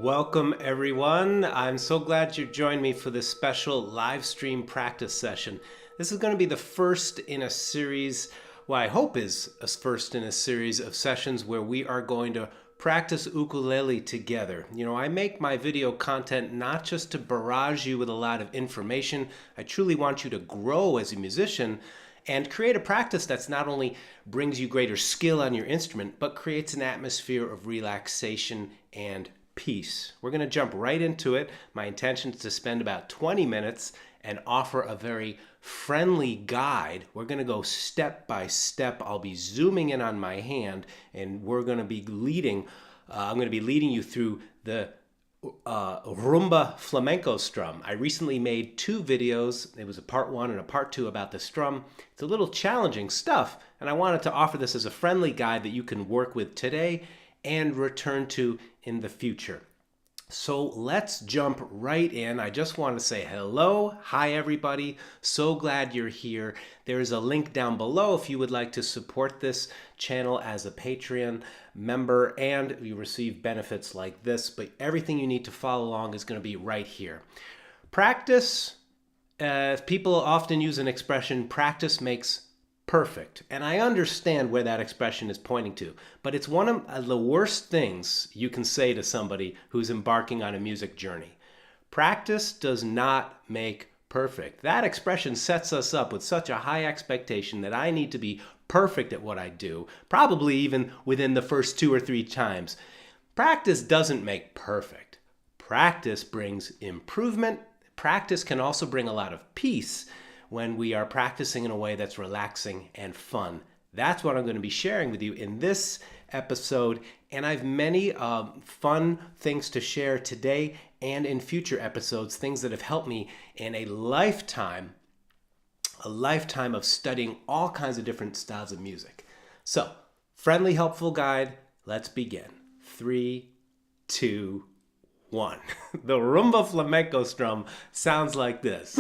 Welcome everyone. I'm so glad you joined me for this special live stream practice session. This is going to be the first in a series, well, I hope is a first in a series of sessions where we are going to practice ukulele together. You know, I make my video content not just to barrage you with a lot of information. I truly want you to grow as a musician and create a practice that's not only brings you greater skill on your instrument, but creates an atmosphere of relaxation and peace. We're going to jump right into it. My intention is to spend about 20 minutes and offer a very friendly guide. We're going to go step by step. I'll be zooming in on my hand and we're going to be leading, I'm going to be leading you through the Rhumba Flamenco strum. I recently made 2 videos. It was a part 1 and a part 2 about the strum. It's a little challenging stuff, and I wanted to offer this as a friendly guide that you can work with today and return to in the future. So let's jump right in. I just want to say hello. Hi, everybody. So glad you're here. There's a link down below if you would like to support this channel as a Patreon member, and you receive benefits like this, but everything you need to follow along is going to be right here. Practice, people often use an expression, practice makes perfect. And I understand where that expression is pointing to, but it's one of the worst things you can say to somebody who's embarking on a music journey. Practice does not make perfect. That expression sets us up with such a high expectation that I need to be perfect at what I do, probably even within the first 2 or 3 times. Practice doesn't make perfect. Practice brings improvement. Practice can also bring a lot of peace when we are practicing in a way that's relaxing and fun. That's what I'm going to be sharing with you in this episode, and I have many fun things to share today and in future episodes, things that have helped me in a lifetime of studying all kinds of different styles of music. So, friendly, helpful guide, let's begin. 3, 2, 1. The Rhumba Flamenco strum sounds like this.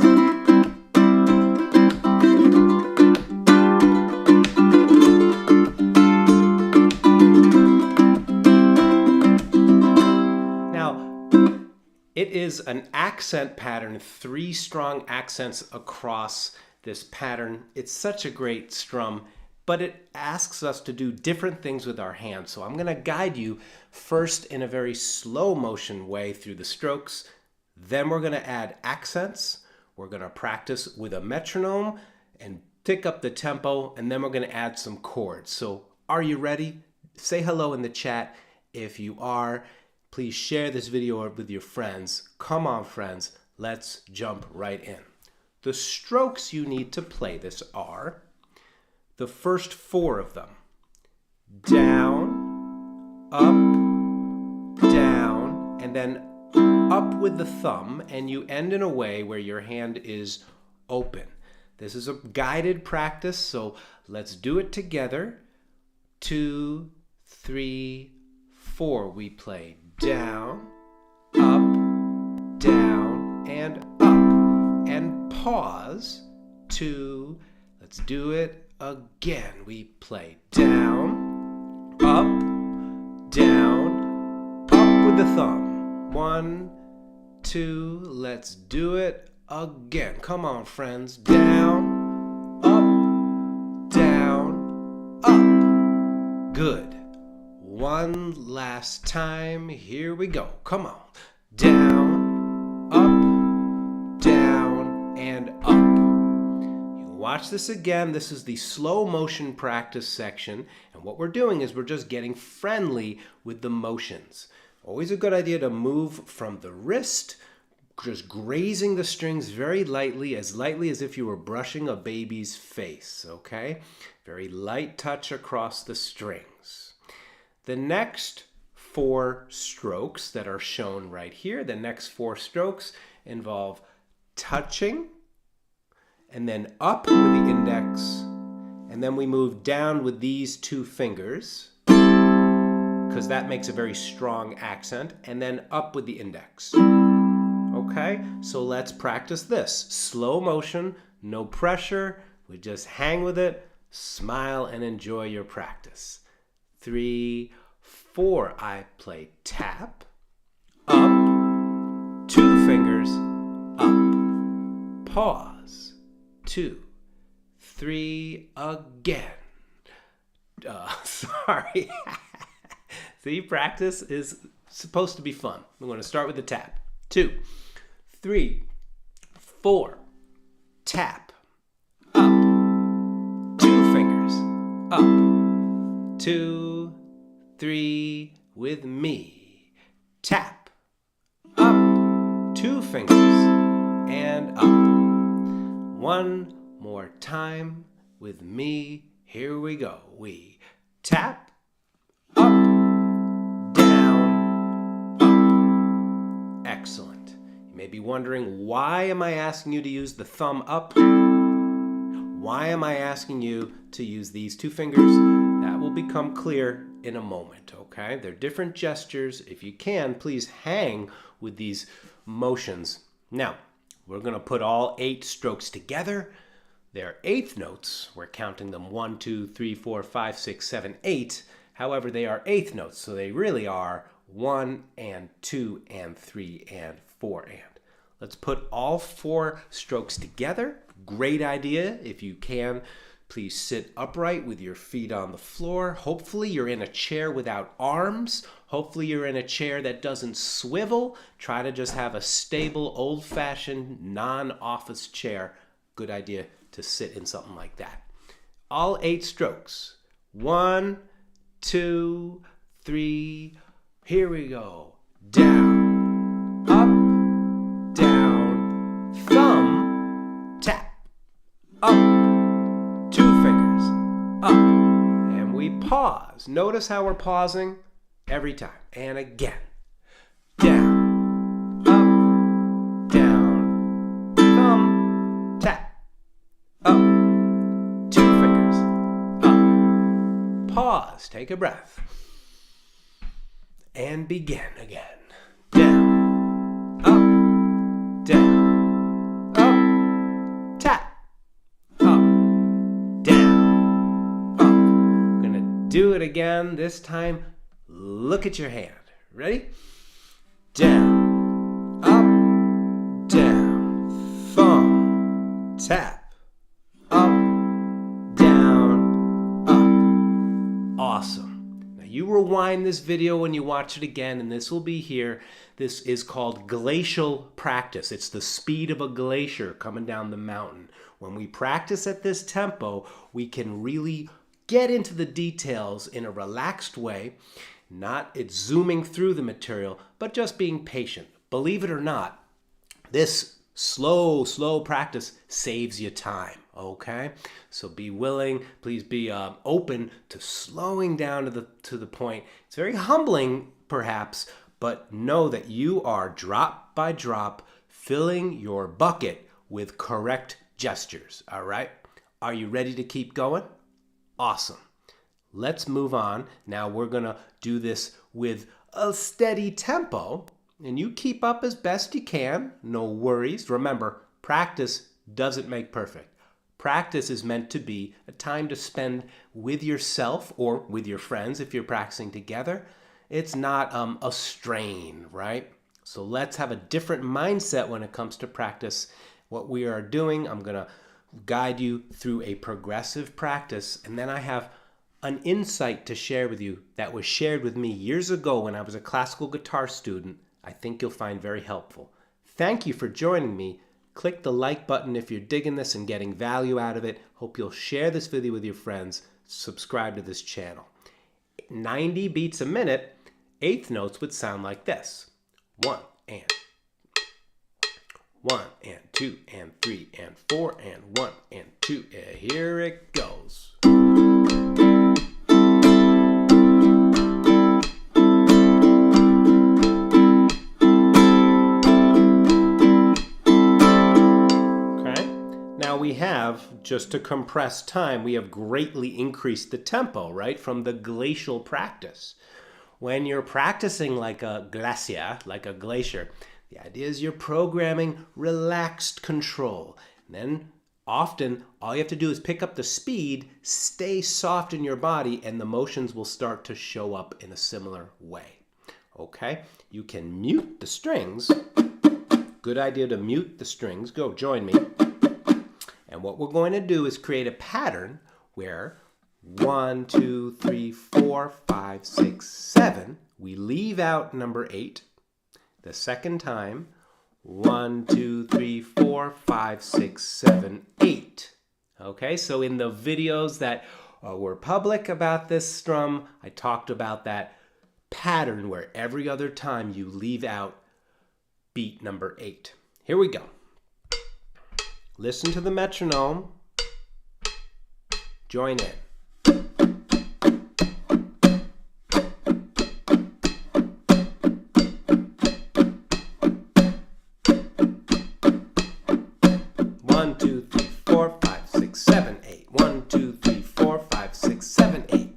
It is an accent pattern, 3 strong accents across this pattern. It's such a great strum, but it asks us to do different things with our hands. So I'm going to guide you first in a very slow motion way through the strokes. Then we're going to add accents. We're going to practice with a metronome and pick up the tempo, and then we're going to add some chords. So are you ready? Say hello in the chat if you are. Please share this video with your friends. Come on, friends, let's jump right in. The strokes you need to play this are the first 4 of them. Down, up, down, and then up with the thumb, and you end in a way where your hand is open. This is a guided practice, so let's do it together. 2, 3, 4. We play down, up, down, and up. And pause. 2. Let's do it again. We play down, up, down, up with the thumb. 1, 2. Let's do it again. Come on, friends. Down, up, down, up. Good. One last time. Here we go. Come on. Down, up, down, and up. You watch this again. This is the slow motion practice section. And what we're doing is we're just getting friendly with the motions. Always a good idea to move from the wrist, just grazing the strings very lightly as if you were brushing a baby's face, okay? Very light touch across the strings. The next 4 strokes that are shown right here, the next 4 strokes involve touching, and then up with the index, and then we move down with these 2 fingers, because that makes a very strong accent, and then up with the index. Okay, so let's practice this. Slow motion, no pressure, we just hang with it, smile, and enjoy your practice. 3, 4, I play tap, up, pause, 2, 3, again. Sorry. See, practice is supposed to be fun. We're going to start with the tap. 2, 3, 4, tap, up, 2 fingers, up, 2, 3, with me, tap, up, 2 fingers, and up. One more time with me. Here we go. We tap, up, down, up. Excellent. You may be wondering, why am I asking you to use the thumb up? Why am I asking you to use these 2 fingers? That will become clear in a moment, okay? They're different gestures. If you can, please hang with these motions. Now, we're going to put all 8 strokes together. They're eighth notes. We're counting them 1, 2, 3, 4, 5, 6, 7, 8. However, they are eighth notes, so they really are 1 and 2 and 3 and 4 and. Let's put all 4 strokes together. Great idea. If you can, please sit upright with your feet on the floor. Hopefully you're in a chair without arms. Hopefully you're in a chair that doesn't swivel. Try to just have a stable, old-fashioned, non-office chair. Good idea to sit in something like that. All 8 strokes. 1, 2, 3. Here we go. Down, up, down, thumb, tap, up, 2 fingers, up, and we pause. Notice how we're pausing every time. And again. Down, up, down, thumb, tap, up, 2 fingers, up. Pause, take a breath. And begin again. Down, up, down, up, tap, up, down, up. We're gonna do it again. This time, look at your hand. Ready? Down, up, down, thumb, tap, up, down, up. Awesome. You rewind this video when you watch it again, and this will be here. This is called glacial practice. It's the speed of a glacier coming down the mountain. When we practice at this tempo, we can really get into the details in a relaxed way, not it's zooming through the material, but just being patient. Believe it or not, this slow practice saves you time. Okay, so be willing, please be open to slowing down to the point. It's very humbling, perhaps, but know that you are drop by drop filling your bucket with correct gestures. All right, are you ready to keep going? Awesome. Let's move on. Now we're gonna do this with a steady tempo, and you keep up as best you can. No worries. Remember, practice doesn't make perfect. Practice is meant to be a time to spend with yourself or with your friends if you're practicing together. It's not a strain, right? So let's have a different mindset when it comes to practice. What we are doing, I'm going to guide you through a progressive practice, and then I have an insight to share with you that was shared with me years ago when I was a classical guitar student. I think you'll find very helpful. Thank you for joining me. Click the like button if you're digging this and getting value out of it. Hope you'll share this video with your friends. Subscribe to this channel. 90 beats a minute, eighth notes would sound like this. 1 and 2 and 3 and 4 and 1 and 2. Here it goes. We have, just to compress time, we have greatly increased the tempo, right, from the glacial practice. When you're practicing like a glacier, like a glacier, the idea is you're programming relaxed control. And then often, all you have to do is pick up the speed, stay soft in your body, and the motions will start to show up in a similar way. Okay? You can mute the strings. Good idea to mute the strings. Go, join me. And what we're going to do is create a pattern where 1, 2, 3, 4, 5, 6, 7. We leave out number 8. The second time, 1, 2, 3, 4, 5, 6, 7, 8. Okay, so in the videos that were public about this strum, I talked about that pattern where every other time you leave out beat number 8. Here we go. Listen to the metronome. Join in. 1, 2, 3, 4, 5, 6, 7, 8. 1, 2, 3, 4, 5, 6, 7, 8.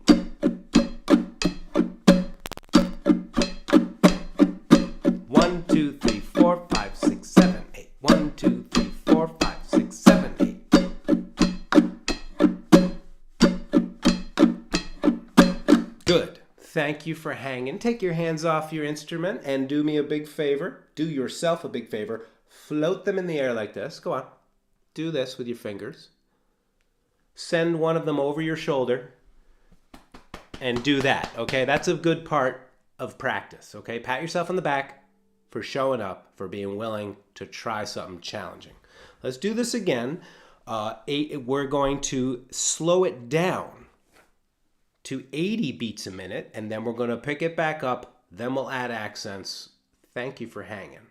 1, 2, 3, 4, 5, 6, 7, 8. 1, 2, 3, 4, 5, 6, 7, 8. Good. Thank you for hanging. Take your hands off your instrument and do me a big favor. Do yourself a big favor. Float them in the air like this. Go on. Do this with your fingers. Send one of them over your shoulder and do that, okay? That's a good part of practice, okay? Pat yourself on the back for showing up, for being willing to try something challenging. Let's do this again. We're going to slow it down to 80 beats a minute, and then we're going to pick it back up. Then we'll add accents. Thank you for hanging.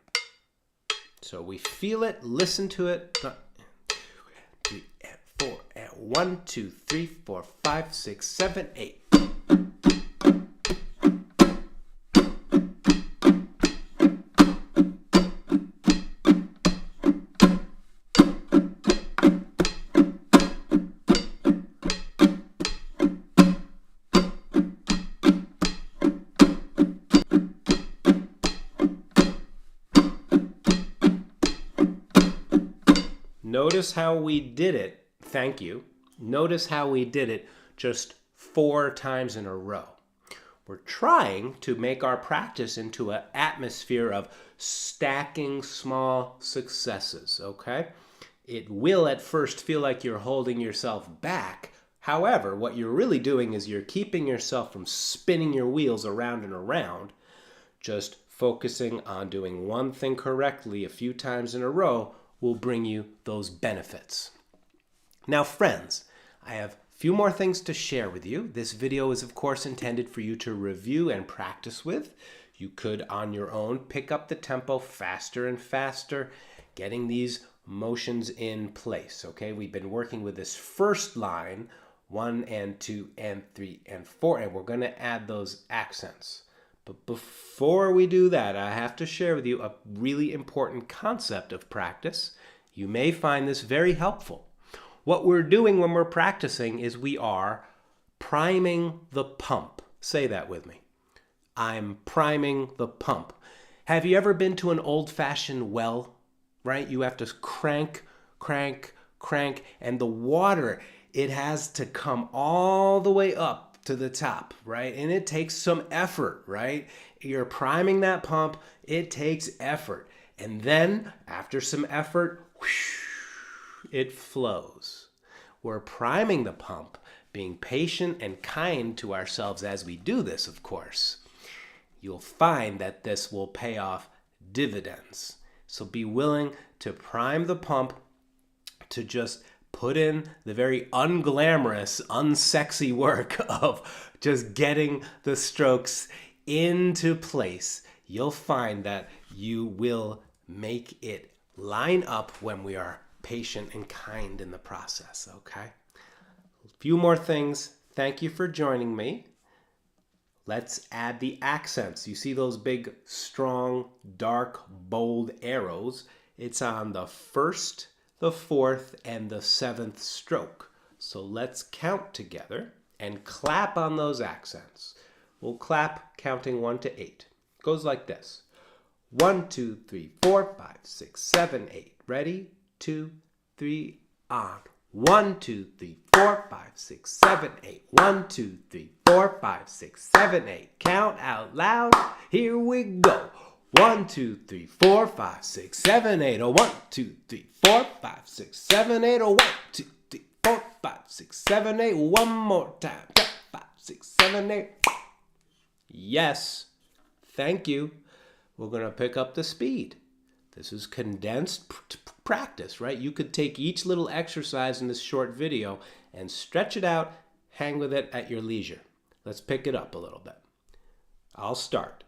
So we feel it, listen to it. 3 and 4 and 1, 2, 3, 4, 5, 6, 7, 8. Notice how we did it. Thank you. Notice how we did it just 4 times in a row. We're trying to make our practice into an atmosphere of stacking small successes, okay? It will at first feel like you're holding yourself back. However, what you're really doing is you're keeping yourself from spinning your wheels around and around, just focusing on doing one thing correctly a few times in a row will bring you those benefits. Now, friends, I have a few more things to share with you. This video is, of course, intended for you to review and practice with. You could, on your own, pick up the tempo faster and faster, getting these motions in place, okay? We've been working with this first line, 1 and 2 and 3 and 4, and we're going to add those accents. But before we do that, I have to share with you a really important concept of practice. You may find this very helpful. What we're doing when we're practicing is we are priming the pump. Say that with me. I'm priming the pump. Have you ever been to an old-fashioned well, right? You have to crank, crank, crank, and the water, it has to come all the way up to the top, right? And it takes some effort, right? You're priming that pump. It takes effort. And then after some effort, whoosh, it flows. We're priming the pump, being patient and kind to ourselves as we do this, of course. You'll find that this will pay off dividends. So be willing to prime the pump, to just put in the very unglamorous, unsexy work of just getting the strokes into place. You'll find that you will make it line up when we are patient and kind in the process, okay? A few more things. Thank you for joining me. Let's add the accents. You see those big, strong, dark, bold arrows? It's on the first, the 4th, and the 7th stroke. So let's count together and clap on those accents. We'll clap counting 1 to 8. Goes like this. 1, 2, 3, 4, 5, 6, 7, 8. Ready? 2, 3, on. 1, 2, 3, 4, 5, 6, 7, 8. 1, 2, 3, 4, 5, 6, 7, 8. Count out loud. Here we go. 1, 2, 3, 4, 5, 6, 7, 8. Oh, 1, 2, 3, 4, 5, 6, 7, 8. Oh, 1, 2, 3, 4, 5, 6, 7, 8. One more time. 5, 6, 7, 8. Yes. Thank you. We're going to pick up the speed. This is condensed practice, right? You could take each little exercise in this short video and stretch it out, hang with it at your leisure. Let's pick it up a little bit. I'll start.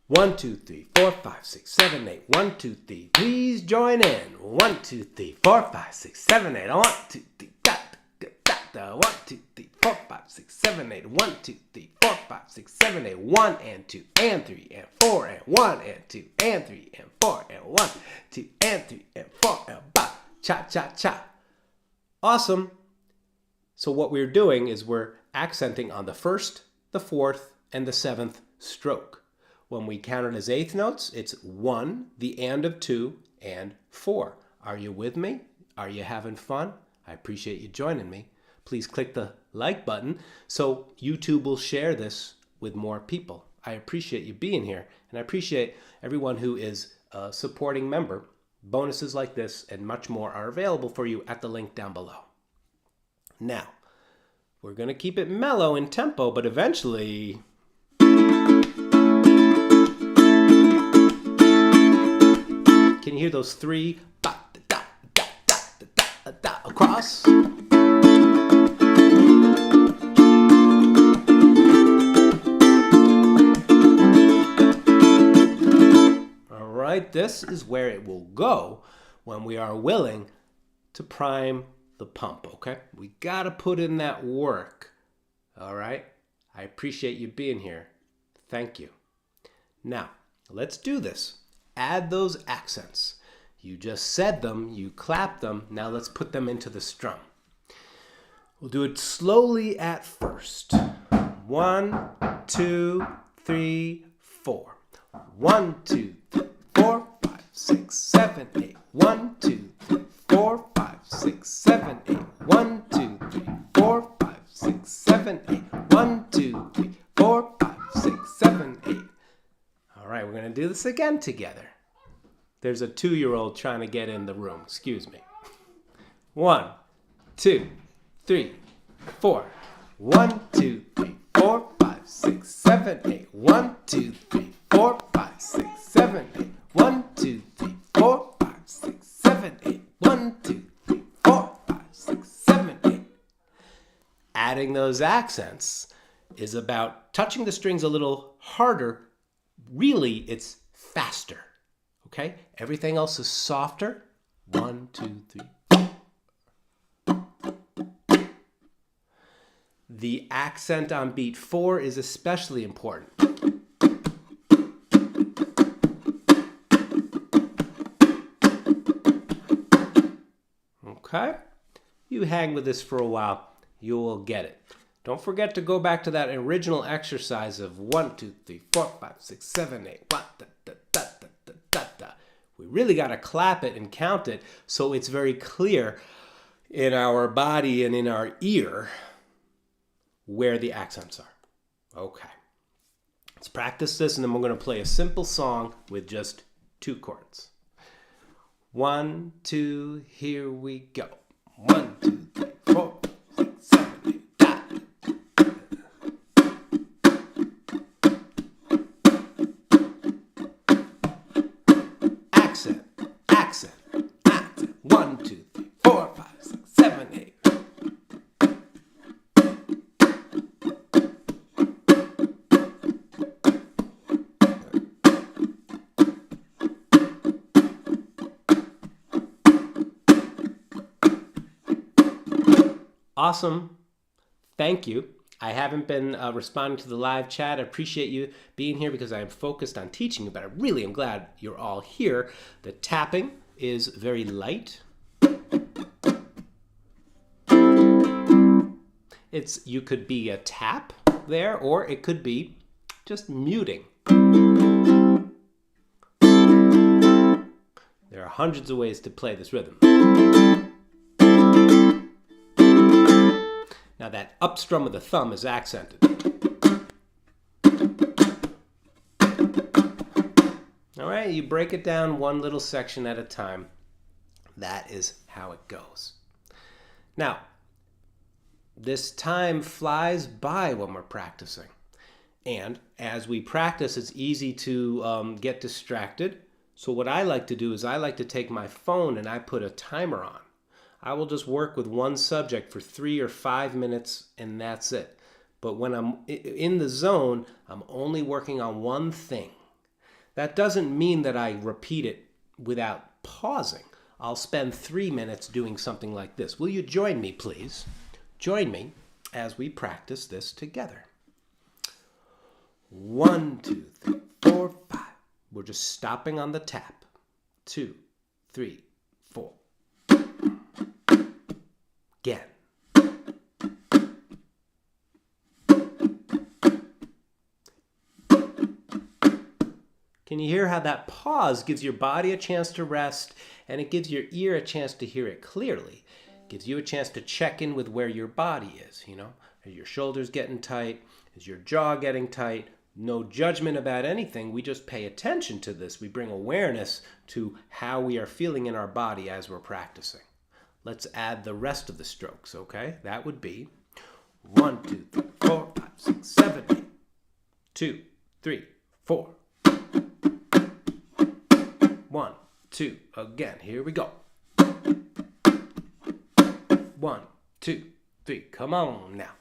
1, 2, 3, 4, 5, 6, 7, 8. 1, 2, 3. Please join in. 1, 2, 3, 4, 5, 6, 7, 8. 1, 2, 3, da, da, da, da. 1, 2, 3, 4, 5, 6, 7, 8. 1, 2, 3, 4, 5, 6, 7, 8. 1 and 2 and 3 and 4 and 1 and 2 and 3 and 4 and 1, 2 and 3 and 4 and ba, cha, cha, cha. Awesome. So what we're doing is we're accenting on the first, the fourth, and the seventh stroke. When we count it as eighth notes, it's 1, the and of 2, and 4. Are you with me? Are you having fun? I appreciate you joining me. Please click the like button so YouTube will share this with more people. I appreciate you being here, and I appreciate everyone who is a supporting member. Bonuses like this and much more are available for you at the link down below. Now, we're going to keep it mellow in tempo, but eventually... Can you hear those 3 ba, da, da, da, da, da, da, across? All right, this is where it will go when we are willing to prime the pump, okay? We got to put in that work, all right? I appreciate you being here. Thank you. Now, let's do this. Add those accents. You just said them, you clapped them, now let's put them into the strum. We'll do it slowly at first. 1, 2, 3, 4. 1, 2, 3, 4, 5, 6, 7, 8. 1, 2, 3, 4, 5, 6, 7, 8. 1, 2, 3, 4, 5, 6, 7, 8. 1, 2, 3, 4, 5, 6, 7, 8. All right, we're going to do this again together. There's a 2-year-old trying to get in the room. Excuse me. 1, 2, 3, 4. 1, 2, 3, 4, 5, 6, 7, 8. 1, 2, 3, 4, 5, 6, 7, 8. 1, 2, 3, 4, 5, 6, 7, 8. 1, 2, 3, 4, 5, 6, 7, 8. Adding those accents is about touching the strings a little harder. Really, it's faster. Okay? Everything else is softer. 1, 2, 3. The accent on beat 4 is especially important. Okay? You hang with this for a while, you will get it. Don't forget to go back to that original exercise of 1, 2, 3, 4, 5, 6, 7, 8. 1, da, da, da, da, da, da, da. We really got to clap it and count it so it's very clear in our body and in our ear where the accents are. Okay. Let's practice this, and then we're going to play a simple song with just 2 chords. 1, 2, here we go. 1, 2, 3, 4, 6, 7, 8. Da. Accent, accent, accent. 1, 2, 3, 4, 5, 6, 7, 8. Awesome. Thank you. I haven't been responding to the live chat. I appreciate you being here because I am focused on teaching you, but I really am glad you're all here. The tapping is very light. You could be a tap there, or it could be just muting. There are hundreds of ways to play this rhythm. Now that up strum of the thumb is accented. right, you break it down one little section at a time. That is how it goes. Now, this time flies by when we're practicing. And as we practice, it's easy to get distracted. So what I like to do is I like to take my phone and I put a timer on. I will just work with one subject for 3 or 5 minutes and that's it. But when I'm in the zone, I'm only working on one thing. That doesn't mean that I repeat it without pausing. I'll spend 3 minutes doing something like this. Will you join me, please? Join me as we practice this together. 1, 2, 3, 4, 5. We're just stopping on the tap. 2, 3, 4. Again. Can you hear how that pause gives your body a chance to rest and it gives your ear a chance to hear it clearly? It gives you a chance to check in with where your body is, Are your shoulders getting tight? Is your jaw getting tight? No judgment about anything. We just pay attention to this. We bring awareness to how we are feeling in our body as we're practicing. Let's add the rest of the strokes, okay? That would be 1, 2, 3, 4, 5, 6, 7, 8. 2, 3, 4. 1, 2, again. Here we go. 1, 2, 3. Come on now.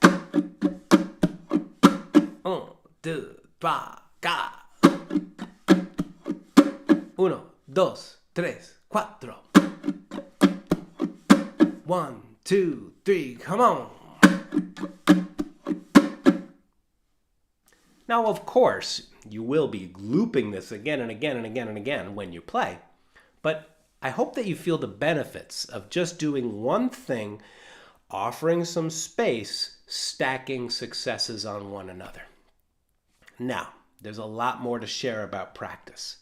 1, 2, 3, 4. 1, 2, 3, 4. 1, 2, 3, come on. Now, of course, you will be looping this again and again and again and again when you play, but I hope that you feel the benefits of just doing one thing, offering some space, stacking successes on one another. Now, there's a lot more to share about practice,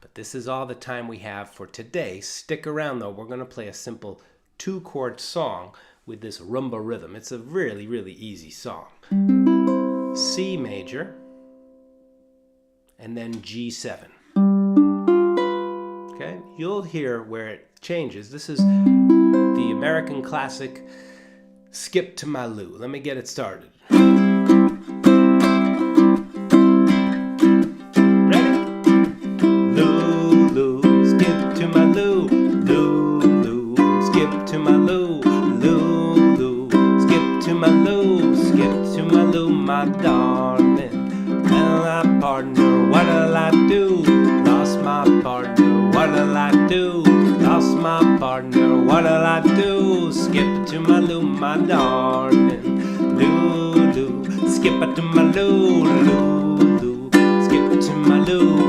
but this is all the time we have for today. Stick around though, we're going to play a simple 2-chord song with this rumba rhythm. It's a really, really easy song. C major, and then G7. Okay, you'll hear where it changes. This is the American classic Skip to My Lou. Let me get it started. Skip to my Lou, my darling. Lou, skip to my Lou, Lou, skip to my Lou,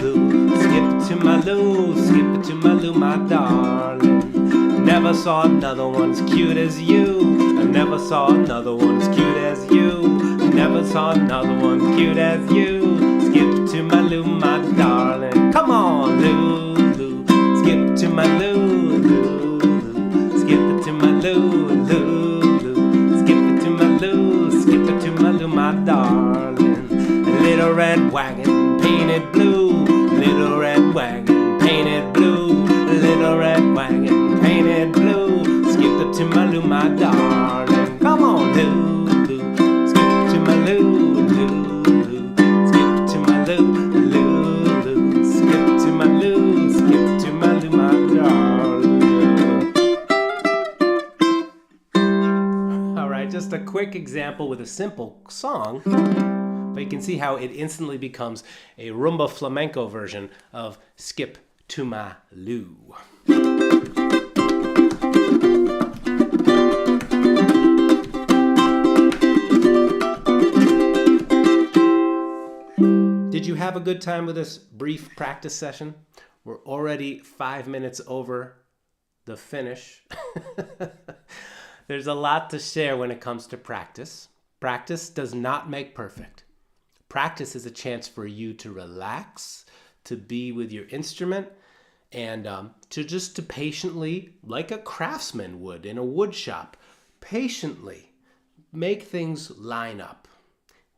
Lou, skip to my Lou, skip to my Lou, my darling. Never saw another one as cute as you. I never saw another one as cute as you. Never saw another one cute as you. Skip to my Lou, my darling. Come on, Lou, skip to my Lou, Lou. Skip it to my Lou, Lou, Lou. Skip it to my Lou, skip it to my Lou, my darling. A little red wagon painted blue. Little red wagon painted blue. Little red wagon painted blue. Skip it to my Lou, my darling. Come on, Lou, Lou. Skip it to my Lou, Lou, Lou. Skip it to my Lou, Lou, Lou. Skip it to my Lou, skip it to my Lou, my darling. Just a quick example with a simple song, but you can see how it instantly becomes a rumba flamenco version of Skip to My Lou. Did you have a good time with this brief practice session? We're already 5 minutes over the finish. There's a lot to share when it comes to practice. Practice does not make perfect. Practice is a chance for you to relax, to be with your instrument, and to patiently, like a craftsman would in a wood shop, patiently make things line up.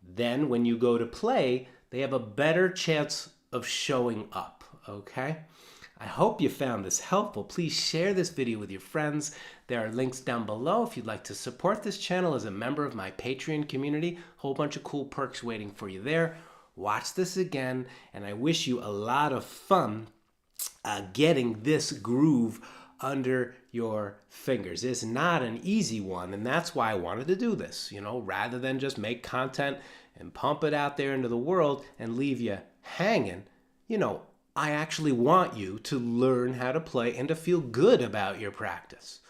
Then when you go to play, they have a better chance of showing up, okay? I hope you found this helpful. Please share this video with your friends. There are links down below if you'd like to support this channel as a member of my Patreon community. Whole bunch of cool perks waiting for you there. Watch this again, and I wish you a lot of fun getting this groove under your fingers. It's not an easy one, and that's why I wanted to do this, rather than just make content and pump it out there into the world and leave you hanging. I actually want you to learn how to play and to feel good about your practice.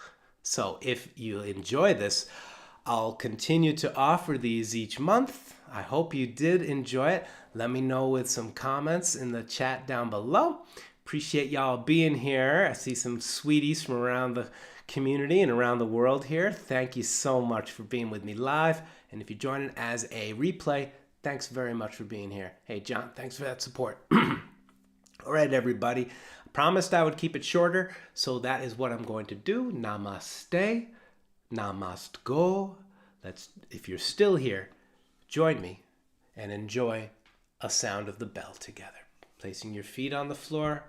So if you enjoy this, I'll continue to offer these each month. I hope you did enjoy it. Let me know with some comments in the chat down below. Appreciate y'all being here. I see some sweeties from around the community and around the world here. Thank you so much for being with me live. And if you're joining as a replay, thanks very much for being here. Hey, John, thanks for that support. All right, everybody. I promised I would keep it shorter, so that is what I'm going to do. Namaste. Namaste go. If you're still here, join me and enjoy a sound of the bell together. Placing your feet on the floor.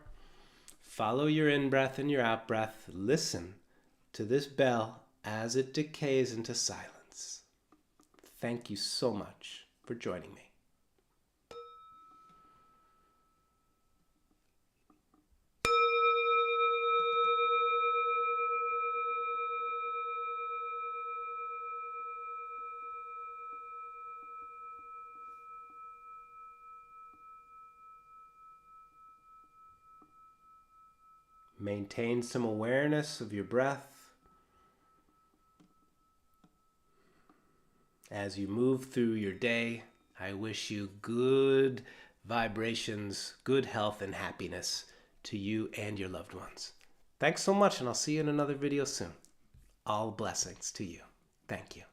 Follow your in-breath and your out-breath. Listen to this bell as it decays into silence. Thank you so much for joining me. Maintain some awareness of your breath as you move through your day. I wish you good vibrations, good health, and happiness to you and your loved ones. Thanks so much, and I'll see you in another video soon. All blessings to you. Thank you.